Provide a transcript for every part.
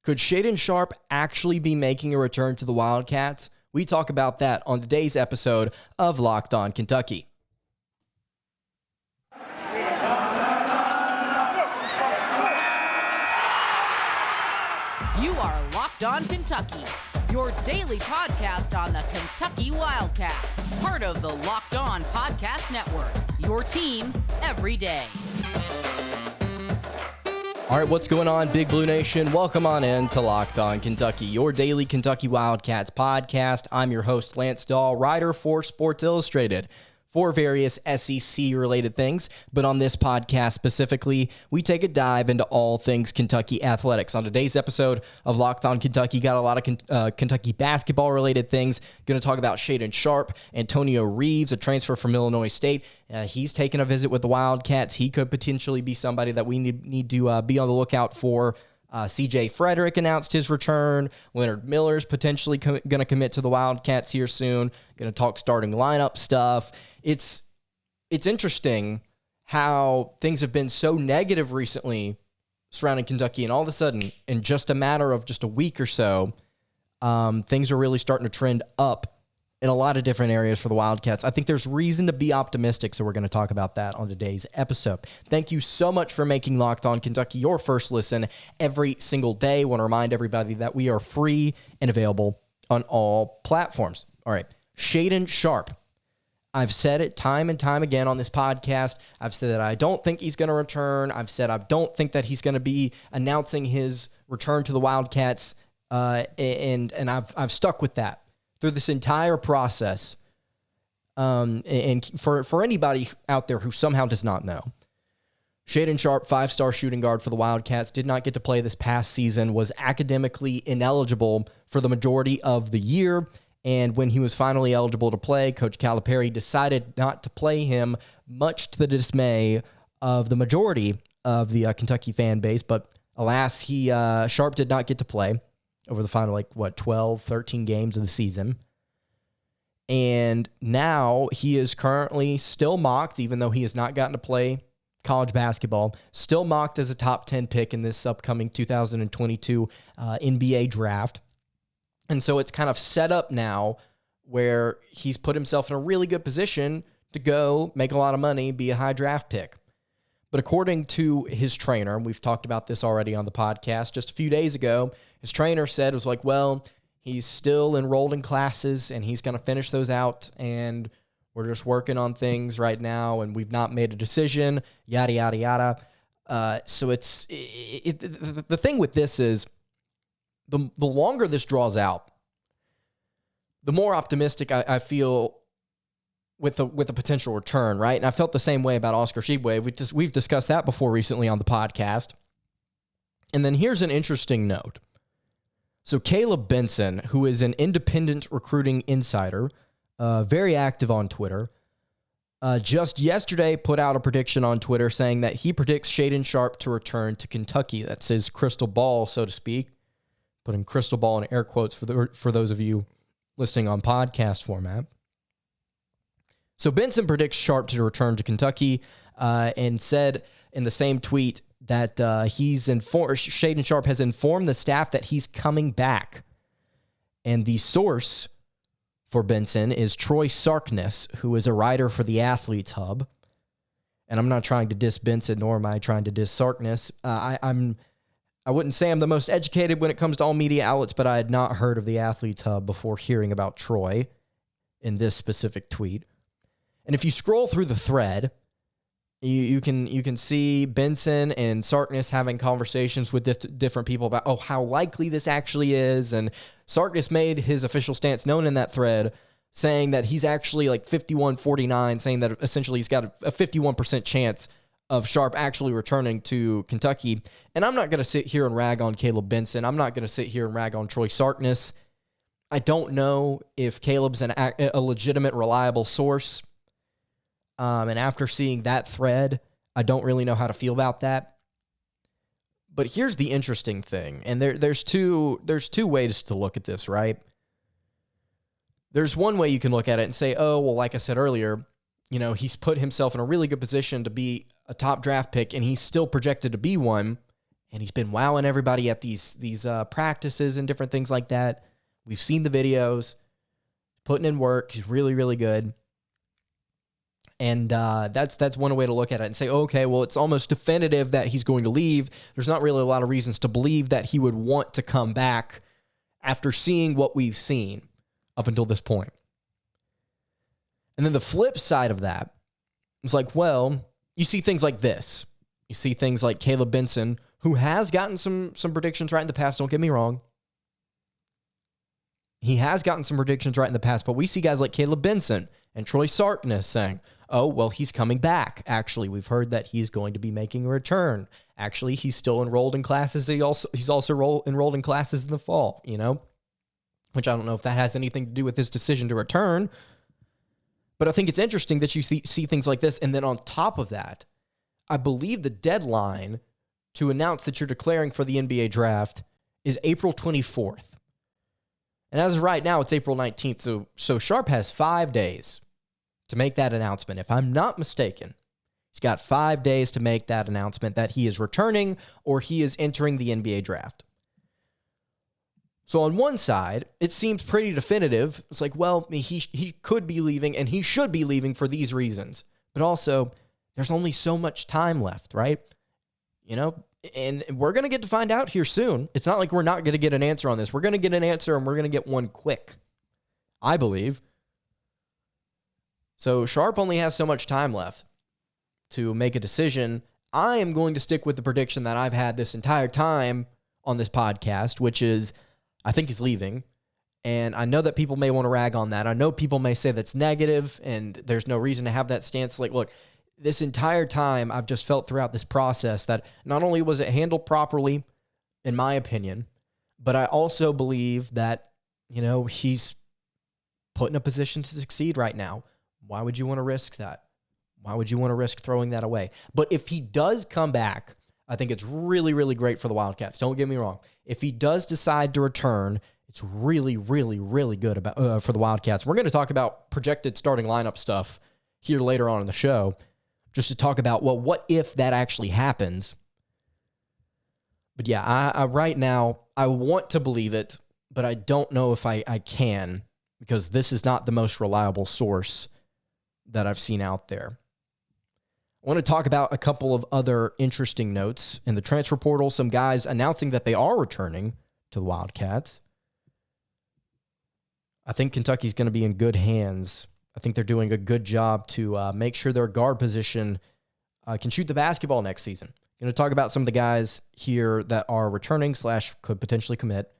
Could Shaedon Sharpe actually be making a return to the Wildcats? We talk about that on today's episode of Locked On Kentucky. You are Locked On Kentucky, your daily podcast on the Kentucky Wildcats, part of the Locked On Podcast Network, your team every day. All right, what's going on, Big Blue Nation? Welcome on in to Locked On Kentucky, your daily Kentucky Wildcats podcast. I'm your host, Lance Dawe, writer for Sports Illustrated, for various SEC-related things. But on this podcast specifically, we take a dive into all things Kentucky athletics. On today's episode of Locked On Kentucky, got a lot of Kentucky basketball-related things. Going to talk about Shaedon Sharpe, Antonio Reeves, a transfer from Illinois State. He's taking a visit with the Wildcats. He could potentially be somebody that we need to be on the lookout for. CJ Frederick announced his return. Leonard Miller's potentially going to commit to the Wildcats here soon. Going to talk starting lineup stuff. It's interesting how things have been so negative recently surrounding Kentucky, and all of a sudden, in just a matter of just a week or so, things are really starting to trend up in a lot of different areas for the Wildcats. I think there's reason to be optimistic, so we're going to talk about that on today's episode. Thank you so much for making Locked On Kentucky your first listen every single day. I want to remind everybody that we are free and available on all platforms. All right, Shaedon Sharpe. I've said it time and time again on this podcast. I've said that I don't think he's going to return. I've said I don't think that he's going to be announcing his return to the Wildcats, and I've stuck with that through this entire process. And for anybody out there who somehow does not know, Shaedon Sharpe, 5-star shooting guard for the Wildcats, did not get to play this past season, was academically ineligible for the majority of the year. And when he was finally eligible to play, Coach Calipari decided not to play him, much to the dismay of the majority of the Kentucky fan base. But alas, Sharpe did not get to play over the final, 12, 13 games of the season. And now he is currently still mocked, even though he has not gotten to play college basketball, still mocked as a top 10 pick in this upcoming 2022 NBA draft. And so it's kind of set up now where he's put himself in a really good position to go make a lot of money, be a high draft pick. But according to his trainer, and we've talked about this already on the podcast just a few days ago, his trainer said, he's still enrolled in classes and he's going to finish those out, and we're just working on things right now and we've not made a decision, yada, yada, yada. So the thing with this is, the longer this draws out, the more optimistic I feel with the potential return, right? And I felt the same way about Oscar Tshiebwe. We've discussed that before recently on the podcast. And then here's an interesting note. So Caleb Benson, who is an independent recruiting insider, very active on Twitter, just yesterday put out a prediction on Twitter saying that he predicts Shaedon Sharpe to return to Kentucky. That's his crystal ball, so to speak. Putting crystal ball in air quotes for those of you listening on podcast format. So Benson predicts Sharpe to return to Kentucky, and said in the same tweet that Shaedon Sharpe has informed the staff that he's coming back. And the source for Benson is Troy Sarkness, who is a writer for the Athletes Hub. And I'm not trying to diss Benson, nor am I trying to diss Sarkness. I wouldn't say I'm the most educated when it comes to all media outlets, but I had not heard of the Athletes Hub before hearing about Troy in this specific tweet. And if you scroll through the thread, you can see Benson and Sarkness having conversations with different people about, how likely this actually is. And Sarkness made his official stance known in that thread, saying that he's actually 51-49, saying that essentially he's got a 51% chance of Sharpe actually returning to Kentucky. And I'm not going to sit here and rag on Caleb Benson. I'm not going to sit here and rag on Troy Sarkness. I don't know if Caleb's a legitimate, reliable source. And after seeing that thread, I don't really know how to feel about that. But here's the interesting thing, and there's two ways to look at this, right? There's one way you can look at it and say, like I said earlier, he's put himself in a really good position to be a top draft pick, and he's still projected to be one. and he's been wowing everybody at these practices and different things like that. We've seen the videos, putting in work. He's really, really good. And that's one way to look at it and say, okay, well, it's almost definitive that he's going to leave. There's not really a lot of reasons to believe that he would want to come back after seeing what we've seen up until this point. And then the flip side of that is like, well, you see things like this. You see things like Caleb Benson, who has gotten some predictions right in the past, don't get me wrong. He has gotten some predictions right in the past, but we see guys like Caleb Benson and Troy Sarkness saying, oh, well, he's coming back. Actually, we've heard that he's going to be making a return. Actually, he's still enrolled in classes. He's also enrolled in classes in the fall, which I don't know if that has anything to do with his decision to return. But I think it's interesting that you see things like this. And then on top of that, I believe the deadline to announce that you're declaring for the NBA draft is April 24th. And as of right now, it's April 19th. So Sharpe has 5 days to make that announcement. If I'm not mistaken, he's got 5 days to make that announcement that he is returning or he is entering the NBA draft. So on one side, it seems pretty definitive. It's like, well, he could be leaving and he should be leaving for these reasons. But also, there's only so much time left, right? And we're going to get to find out here soon. It's not like we're not going to get an answer on this. We're going to get an answer, and we're going to get one quick, I believe. So Sharpe only has so much time left to make a decision. I am going to stick with the prediction that I've had this entire time on this podcast, which is I think he's leaving. And I know that people may want to rag on that. I know people may say that's negative, and there's no reason to have that stance. Like, look, this entire time, I've just felt throughout this process that not only was it handled properly, in my opinion, but I also believe that, he's put in a position to succeed right now. Why would you want to risk that? Why would you want to risk throwing that away? But if he does come back, I think it's really, really great for the Wildcats. Don't get me wrong. If he does decide to return, it's really, really, really good for the Wildcats. We're going to talk about projected starting lineup stuff here later on in the show, just to talk about, well, what if that actually happens? But yeah, I right now, I want to believe it, but I don't know if I can, because this is not the most reliable source that I've seen out there. I want to talk about a couple of other interesting notes in the transfer portal. Some guys announcing that they are returning to the Wildcats. I think Kentucky's going to be in good hands. I think they're doing a good job to make sure their guard position can shoot the basketball next season. Going to talk about some of the guys here that are returning / could potentially commit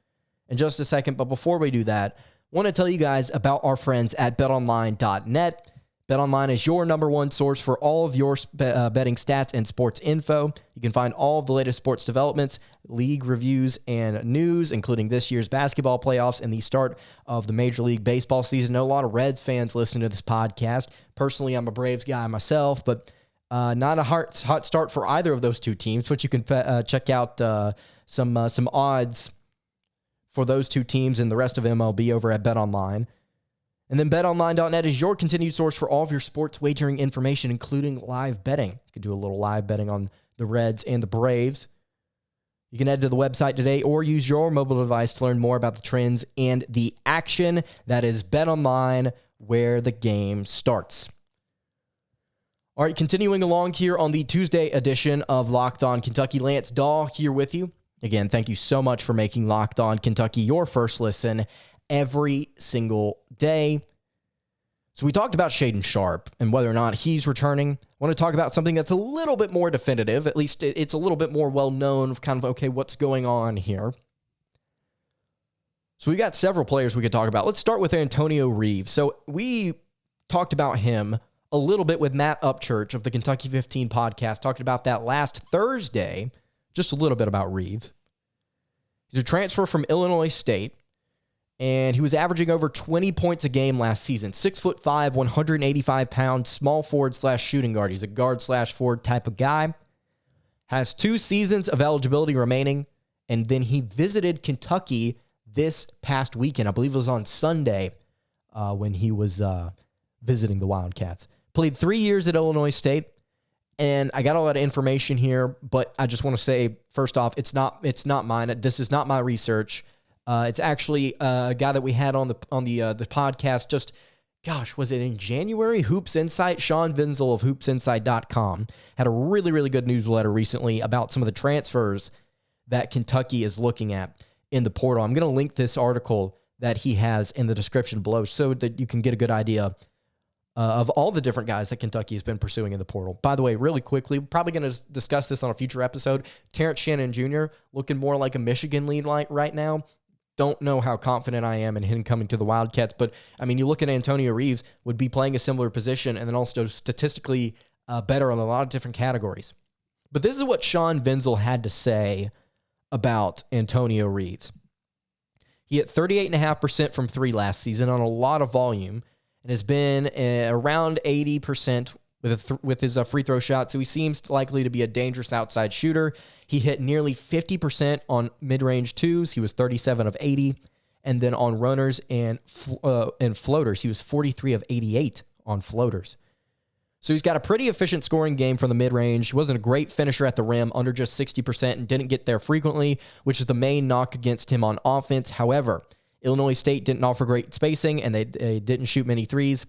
in just a second. But before we do that, I want to tell you guys about our friends at betonline.net. BetOnline is your number one source for all of your betting stats and sports info. You can find all of the latest sports developments, league reviews, and news, including this year's basketball playoffs and the start of the Major League Baseball season. I know a lot of Reds fans listen to this podcast. Personally, I'm a Braves guy myself, but not a hot start for either of those two teams. But you can check out some odds for those two teams and the rest of MLB over at BetOnline. And then betonline.net is your continued source for all of your sports wagering information, including live betting. You can do a little live betting on the Reds and the Braves. You can head to the website today or use your mobile device to learn more about the trends and the action. That is BetOnline, where the game starts. All right, continuing along here on the Tuesday edition of Locked On Kentucky, Lance Dawe here with you. Again, thank you so much for making Locked On Kentucky your first listen every single day. So we talked about Shaedon Sharpe and whether or not he's returning. I want to talk about something that's a little bit more definitive. At least it's a little bit more well-known of kind of, okay, what's going on here? So we got several players we could talk about. Let's start with Antonio Reeves. So we talked about him a little bit with Matt Upchurch of the Kentucky 15 podcast, talked about that last Thursday, just a little bit about Reeves. He's a transfer from Illinois State. And he was averaging over 20 points a game last season. 6'5", 185-pound, small forward / shooting guard. He's a guard / forward type of guy. Has 2 seasons of eligibility remaining. And then he visited Kentucky this past weekend. I believe it was on Sunday when he was visiting the Wildcats. Played 3 years at Illinois State. And I got a lot of information here, but I just want to say, first off, it's not mine. This is not my research. It's actually a guy that we had on the podcast just, gosh, was it in January? Hoops Insight, Sean Vinzel of hoopsinsight.com had a really, really good newsletter recently about some of the transfers that Kentucky is looking at in the portal. I'm going to link this article that he has in the description below so that you can get a good idea of all the different guys that Kentucky has been pursuing in the portal. By the way, really quickly, probably going to discuss this on a future episode. Terrence Shannon Jr. looking more like a Michigan lead right now. Don't know how confident I am in him coming to the Wildcats, but I mean, you look at Antonio Reeves, would be playing a similar position and then also statistically better on a lot of different categories. But this is what Sean Vinzel had to say about Antonio Reeves. He hit 38.5% from three last season on a lot of volume and has been around 80% with his free throw shot, so he seems likely to be a dangerous outside shooter. He hit nearly 50% on mid-range twos. He was 37 of 80. And then on runners and floaters, he was 43 of 88 on floaters. So he's got a pretty efficient scoring game from the mid-range. He wasn't a great finisher at the rim, under just 60%, and didn't get there frequently, which is the main knock against him on offense. However, Illinois State didn't offer great spacing, and they didn't shoot many threes.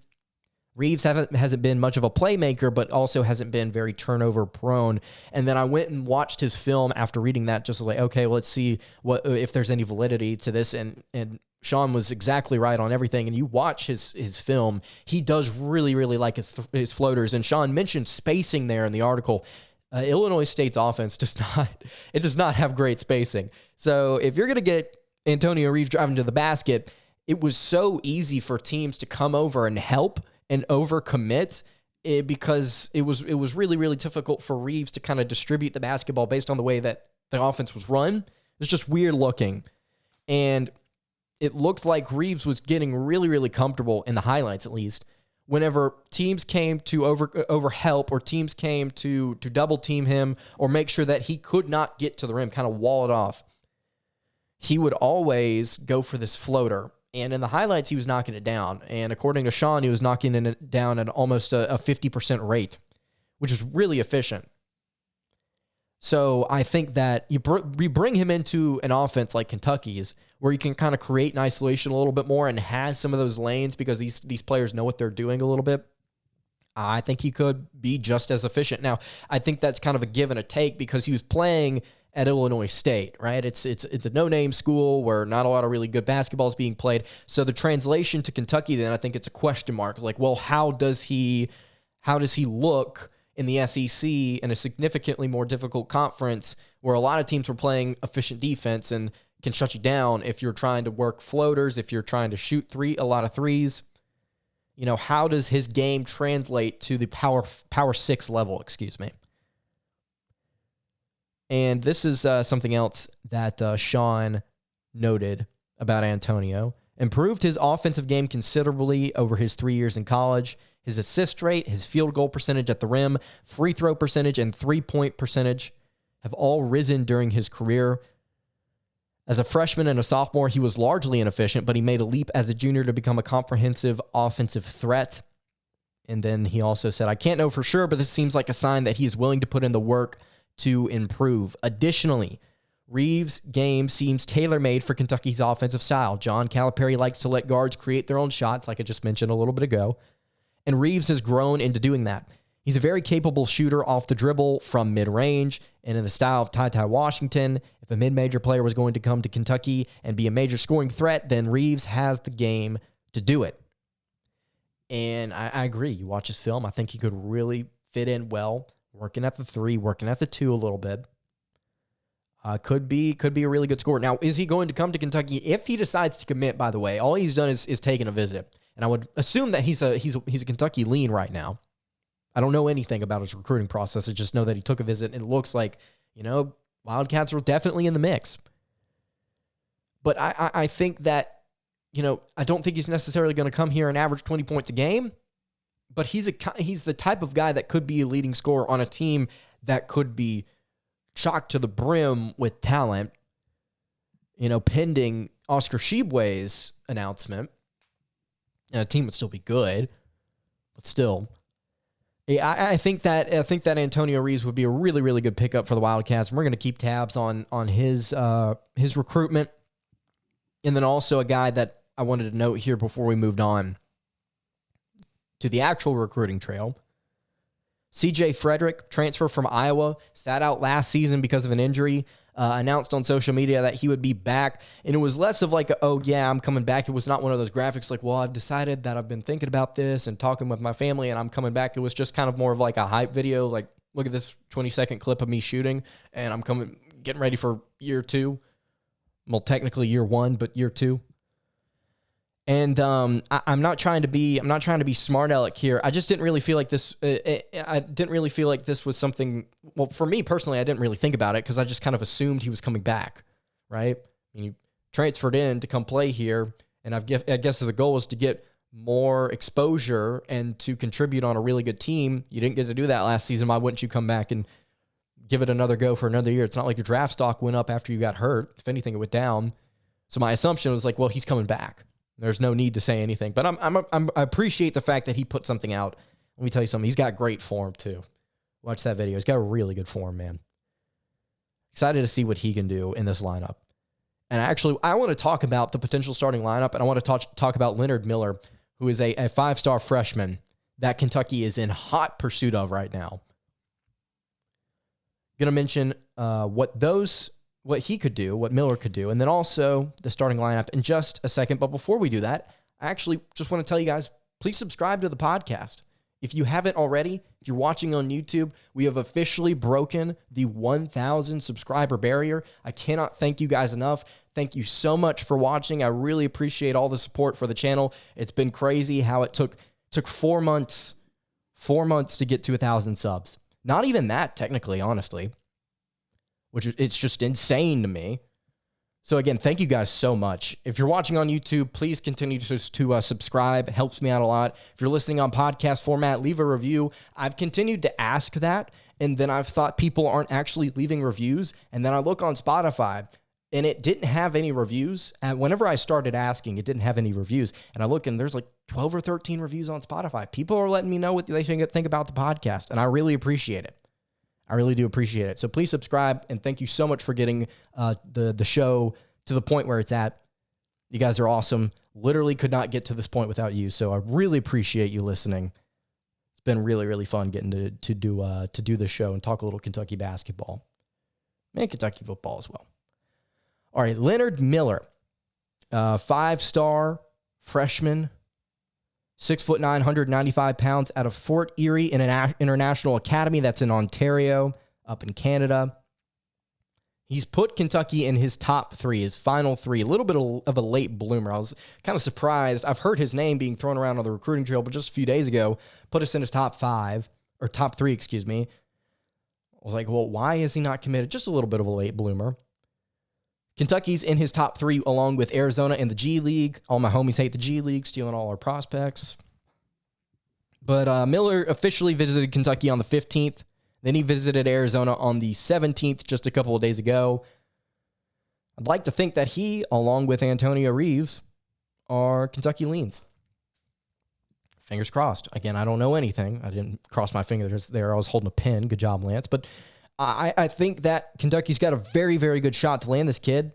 Reeves hasn't been much of a playmaker, but also hasn't been very turnover prone. And then I went and watched his film after reading that, just like, okay, well, let's see if there's any validity to this. And Sean was exactly right on everything. And you watch his film, he does really, really like his floaters. And Sean mentioned spacing there in the article. Illinois State's offense does not have great spacing. So if you're going to get Antonio Reeves driving to the basket, it was so easy for teams to come over and help and overcommit because it was really, really difficult for Reeves to kind of distribute the basketball based on the way that the offense was run. It was just weird looking. And it looked like Reeves was getting really, really comfortable in the highlights, at least, whenever teams came to over help or teams came to double team him or make sure that he could not get to the rim, kind of wall it off. He would always go for this floater. And in the highlights, he was knocking it down. And according to Sean, he was knocking it down at almost a 50% rate, which is really efficient. So I think that you bring him into an offense like Kentucky's, where you can kind of create an isolation a little bit more and has some of those lanes because these players know what they're doing a little bit. I think he could be just as efficient. Now, I think that's kind of a give and a take because he was playing at Illinois State, right? It's a no-name school where not a lot of really good basketball is being played. So the translation to Kentucky, then I think it's a question mark. Like, well, how does he look in the SEC in a significantly more difficult conference where a lot of teams were playing efficient defense and can shut you down if you're trying to work floaters, if you're trying to shoot a lot of threes? You know, how does his game translate to the power 6 level, excuse me? And this is something else that Sean noted about Antonio. Improved his offensive game considerably over his 3 years in college. His assist rate, his field goal percentage at the rim, free throw percentage, and three-point percentage have all risen during his career. As a freshman and a sophomore, he was largely inefficient, but he made a leap as a junior to become a comprehensive offensive threat. And then he also said, I can't know for sure, but this seems like a sign that he is willing to put in the work to improve. Additionally, Reeves' game seems tailor-made for Kentucky's offensive style. John Calipari likes to let guards create their own shots, like I just mentioned a little bit ago, and Reeves has grown into doing that. He's a very capable shooter off the dribble from mid-range, and in the style of Ty Washington. If a mid-major player was going to come to Kentucky and be a major scoring threat, then Reeves has the game to do it. And I agree. You watch his film, I think he could really fit in well. Working at the 3, working at the 2 a little bit. Could be a really good scorer. Now, is he going to come to Kentucky? If he decides to commit, by the way, all he's done is taken a visit. And I would assume that he's a Kentucky lean right now. I don't know anything about his recruiting process. I just know that he took a visit, and it looks like, Wildcats are definitely in the mix. But I think that, I don't think he's necessarily going to come here and average 20 points a game. But he's the type of guy that could be a leading scorer on a team that could be chocked to the brim with talent, pending Oscar Tshiebwe's announcement. And a team would still be good, but still. Yeah, I think that Antonio Reeves would be a really, really good pickup for the Wildcats. And we're going to keep tabs on his recruitment. And then also a guy that I wanted to note here before we moved on to the actual recruiting trail. CJ Frederick, transfer from Iowa, sat out last season because of an injury, announced on social media that he would be back. And it was less of like, oh, yeah, I'm coming back. It was not one of those graphics like, well, I've decided that I've been thinking about this and talking with my family and I'm coming back. It was just kind of more of like a hype video. Like, look at this 20-second clip of me shooting and I'm getting ready for year 2. Well, technically year 1, but year 2. And I'm not trying to be smart aleck here. I just didn't really feel like this. I didn't really feel like this was something. Well, for me personally, I didn't really think about it because I just kind of assumed he was coming back, right? I mean, he transferred in to come play here, and I guess the goal was to get more exposure and to contribute on a really good team. You didn't get to do that last season. Why wouldn't you come back and give it another go for another year? It's not like your draft stock went up after you got hurt. If anything, it went down. So my assumption was like, well, he's coming back. There's no need to say anything, but I appreciate the fact that he put something out. Let me tell you something. He's got great form too. Watch that video. He's got a really good form, man. Excited to see what he can do in this lineup. And actually, I want to talk about the potential starting lineup, and I want to talk about Leonard Miller, who is a 5-star freshman that Kentucky is in hot pursuit of right now. Going to mention what he could do, what Miller could do, and then also the starting lineup in just a second. But before we do that, I actually just want to tell you guys, please subscribe to the podcast. If you haven't already, if you're watching on YouTube, we have officially broken the 1,000 subscriber barrier. I cannot thank you guys enough. Thank you so much for watching. I really appreciate all the support for the channel. It's been crazy how it took 4 months to get to 1,000 subs. Not even that, technically, honestly. Which it's just insane to me. So again, thank you guys so much. If you're watching on YouTube, please continue to subscribe. It helps me out a lot. If you're listening on podcast format, leave a review. I've continued to ask that, and then I've thought people aren't actually leaving reviews, and then I look on Spotify, and it didn't have any reviews. And whenever I started asking, it didn't have any reviews. And I look, and there's like 12 or 13 reviews on Spotify. People are letting me know what they think about the podcast, and I really appreciate it. I really do appreciate it. So please subscribe, and thank you so much for getting the show to the point where it's at. You guys are awesome. Literally could not get to this point without you, so I really appreciate you listening. It's been really, really fun getting to do the show and talk a little Kentucky basketball and Kentucky football as well. All right, Leonard Miller, 5-star freshman, 6'9", 195 pounds, out of Fort Erie International Academy. That's in Ontario, up in Canada. He's put Kentucky in his top 3, his final 3. A little bit of a late bloomer. I was kind of surprised. I've heard his name being thrown around on the recruiting trail, but just a few days ago, put us in his top 3, excuse me. I was like, well, why is he not committed? Just a little bit of a late bloomer. Kentucky's in his top 3 along with Arizona and the G League. All my homies hate the G League, stealing all our prospects. But Miller officially visited Kentucky on the 15th. Then he visited Arizona on the 17th, just a couple of days ago. I'd like to think that he, along with Antonio Reeves, are Kentucky leans. Fingers crossed. Again, I don't know anything. I didn't cross my fingers there. I was holding a pen. Good job, Lance. But I think that Kentucky's got a very, very good shot to land this kid.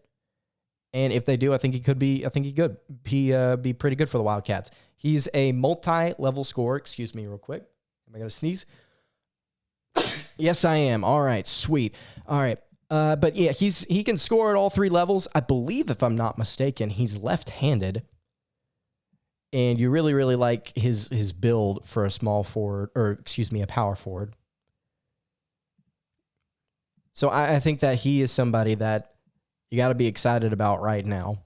And if they do, I think he could be pretty good for the Wildcats. He's a multi-level scorer. Excuse me real quick. Am I going to sneeze? Yes, I am. All right, sweet. All right. But yeah, he can score at all 3 levels. I believe, if I'm not mistaken, he's left-handed. And you really, really like his build for a small forward, or excuse me, a power forward. So I think that he is somebody that you got to be excited about right now.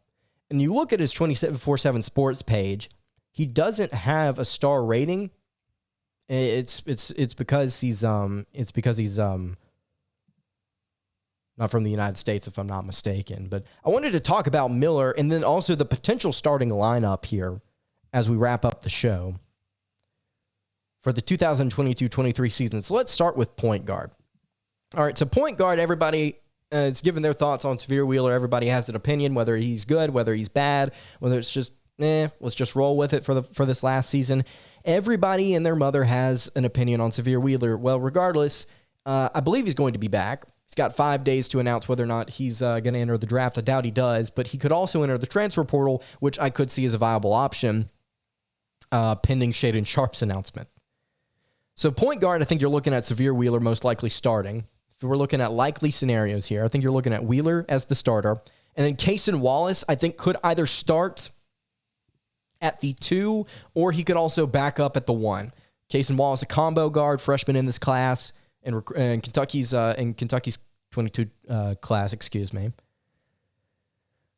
And you look at his 247 Sports page, he doesn't have a star rating. It's because he's not from the United States, if I'm not mistaken. But I wanted to talk about Miller and then also the potential starting lineup here as we wrap up the show for the 2022-23 season. So let's start with point guard. All right, so point guard, everybody is giving their thoughts on Severe Wheeler. Everybody has an opinion, whether he's good, whether he's bad, whether it's just, let's just roll with it for this last season. Everybody and their mother has an opinion on Sahvir Wheeler. Well, regardless, I believe he's going to be back. He's got 5 days to announce whether or not he's going to enter the draft. I doubt he does, but he could also enter the transfer portal, which I could see as a viable option, pending Shaedon Sharpe's announcement. So point guard, I think you're looking at Sahvir Wheeler most likely starting. If we're looking at likely scenarios here, I think you're looking at Wheeler as the starter. And then Cason Wallace, I think, could either start at the 2, or he could also back up at the 1. Cason Wallace, a combo guard, freshman in this class, and Kentucky's 22 class, excuse me.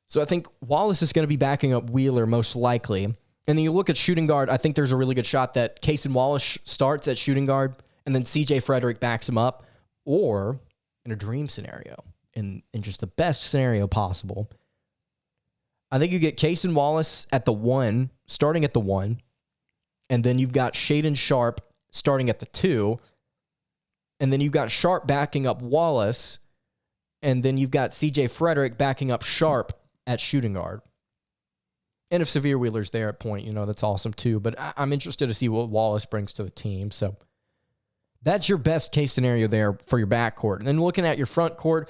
So I think Wallace is going to be backing up Wheeler most likely. And then you look at shooting guard, I think there's a really good shot that Cason Wallace starts at shooting guard, and then CJ Frederick backs him up. Or, in a dream scenario, in just the best scenario possible, I think you get Cason Wallace at the 1, starting at the 1, and then you've got Shaedon Sharpe starting at the 2, and then you've got Sharpe backing up Wallace, and then you've got CJ Frederick backing up Sharpe at shooting guard. And if Sahvir Wheeler's there at point, that's awesome too, but I'm interested to see what Wallace brings to the team, so that's your best case scenario there for your backcourt. And then looking at your front court,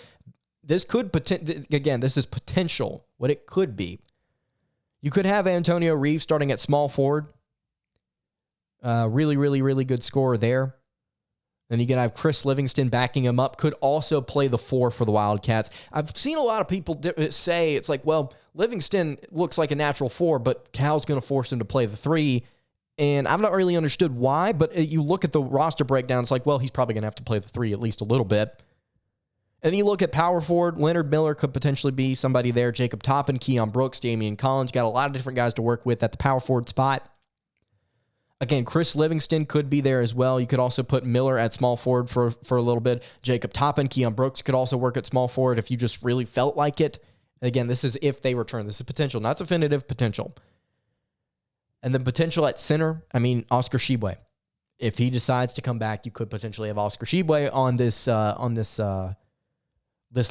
this could this is potential, what it could be. You could have Antonio Reeves starting at small forward. Really, really, really good scorer there. Then you can have Chris Livingston backing him up. Could also play the 4 for the Wildcats. I've seen a lot of people say it's like, well, Livingston looks like a natural 4, but Cal's going to force him to play the 3. And I've not really understood why, but you look at the roster breakdown, it's like, well, he's probably going to have to play the 3 at least a little bit. And then you look at power forward, Leonard Miller could potentially be somebody there. Jacob Toppin, Keon Brooks, Damian Collins, got a lot of different guys to work with at the power forward spot. Again, Chris Livingston could be there as well. You could also put Miller at small forward for a little bit. Jacob Toppin, Keon Brooks could also work at small forward if you just really felt like it. Again, this is if they return. This is potential, not definitive, potential. And then potential at center, Oscar Tshiebwe. If he decides to come back, you could potentially have Oscar Tshiebwe on this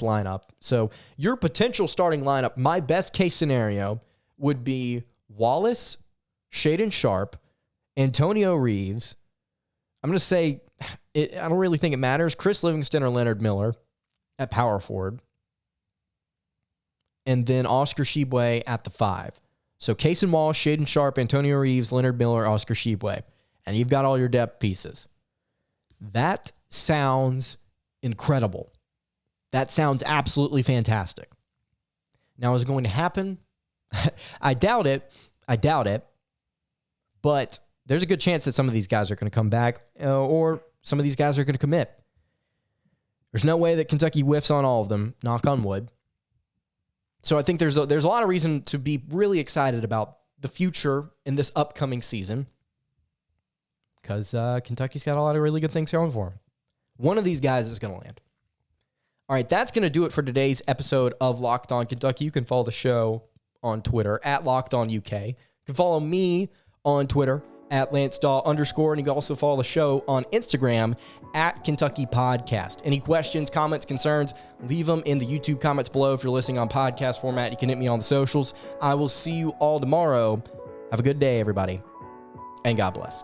lineup. So your potential starting lineup, my best case scenario would be Wallace, Shaedon Sharpe, Antonio Reeves. I'm going to say, I don't really think it matters, Chris Livingston or Leonard Miller at power forward. And then Oscar Tshiebwe at the 5. So Cason Wallace, Shaedon Sharpe, Antonio Reeves, Leonard Miller, Oscar Tshiebwe. And you've got all your depth pieces. That sounds incredible. That sounds absolutely fantastic. Now, is it going to happen? I doubt it. But there's a good chance that some of these guys are going to come back, or some of these guys are going to commit. There's no way that Kentucky whiffs on all of them, knock on wood. So I think there's a lot of reason to be really excited about the future in this upcoming season, because Kentucky's got a lot of really good things going for them. One of these guys is going to land. All right, that's going to do it for today's episode of Locked On Kentucky. You can follow the show on Twitter at LockedOnUK. You can follow me on Twitter at LanceDawe_, and you can also follow the show on Instagram at Kentucky Podcast. Any questions, comments, concerns, leave them in the YouTube comments below. If you're listening on podcast format, you can hit me on the socials. I will see you all tomorrow. Have a good day, everybody, and God bless.